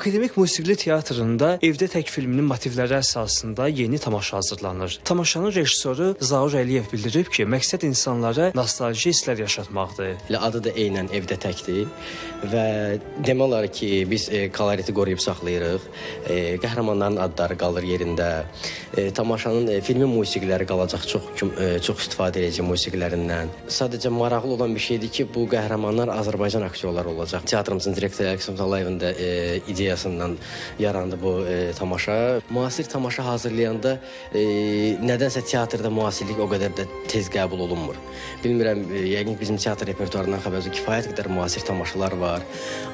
Akademik Musiqili Teatrında Evdə Tək filminin motivləri əsasında yeni tamaşa hazırlanır. Tamaşanın rejissoru Zaur Əliyev bildirib ki, məqsəd insanlara nostalji hisslər yaşatmaqdır. Adı da eynən Evdə Təkdir və demək olar ki, biz koloriti qoruyub saxlayırıq. Qəhrəmanların adları qalır yerində. Tamaşanın filmin musiqiləri qalacaq, çox istifadə edəcək musiqilərindən. Sadəcə maraqlı olan bir şeydir ki, bu qəhrəmanlar Azərbaycan aktyorları olacaq. Teatrımızın direktoru Ələksim Talayevin də ideyasından yarandı bu tamaşa. Müasir tamaşa hazırlayanda nədənsə teatrda müasirlik o qədər də tez qəbul olunmur. Bilmirəm, yəqin bizim teatr repertuarından xəbərsiz kifayət qədər müasir tamaşalar var.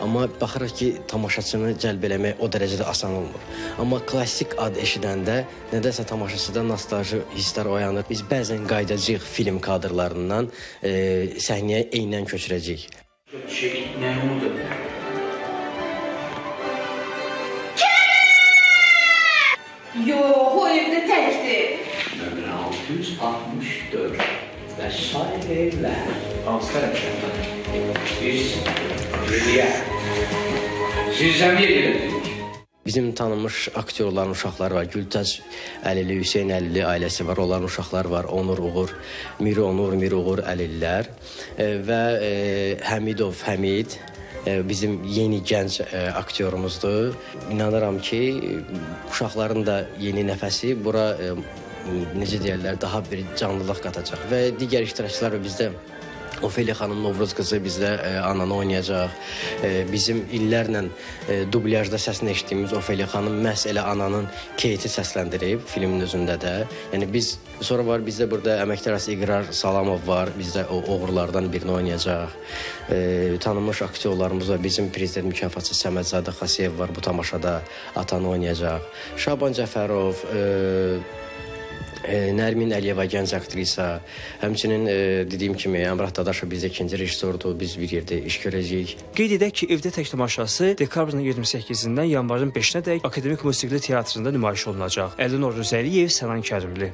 Amma baxırıq ki, tamaşaçını cəlb eləmək o dərəcədə asan olmur. Amma klassik ad eşidəndə nədənsə tamaşaçıda nostalji hisslər oyanır. Biz bəzən qayıdacağıq film kadrlarından səhnəyə eynən köçürəcəyik. Nə oldu? Yox, o evdə təkdir. Nömrə 664 və say evlər. Hansı tərəfdən? Biz Rüliyə. Sizdən bir yerlədik. Bizim tanınmış aktyorların uşaqları var. Gültəz Əlili, Hüseyn Əlili ailəsi var. Onların uşaqları var. Onur Uğur, Miri Onur, Miri Uğur Əlillər və Həmidov Həmid bizim yeni gənc aktyorumuzdur. İnanıram ki, uşaqların da yeni nəfəsi bura necə deyirlər, daha bir canlılıq qatacaq və digər iştirakçılar bizdə Ofeliya xanım Novruz qızı bizdə ananı oynayacaq. Bizim illərlə dublyajda səsini eşitdiyimiz Ofeliya xanım məhz elə ananın Keyti səsləndirib filmin özündə də. Yəni sonra var bizdə burada əməkdar İqrar Salamov var. Bizdə o oğurlardan birini oynayacaq. Tanınmış aktyorlarımız var. Bizim prezident mükafatçısı Səmədzadə Xasiyev var bu tamaşada. Atanı oynayacaq. Şaban Cəfərov, Nərmin Əliyeva gənc aktrisa, həmçinin dediyim kimi Əmrah Dadaşov bizdə ikinci rejissordur, biz bir yerdə iş görəcəyik. Qeyd edək ki, Evdə Tək tamaşası dekabrın 28-dən yanvarın 5-nə dək Akademik Musiqili Teatrında nümayiş olunacaq. Əlinor Rüzəliyev, Sənan Kərimli.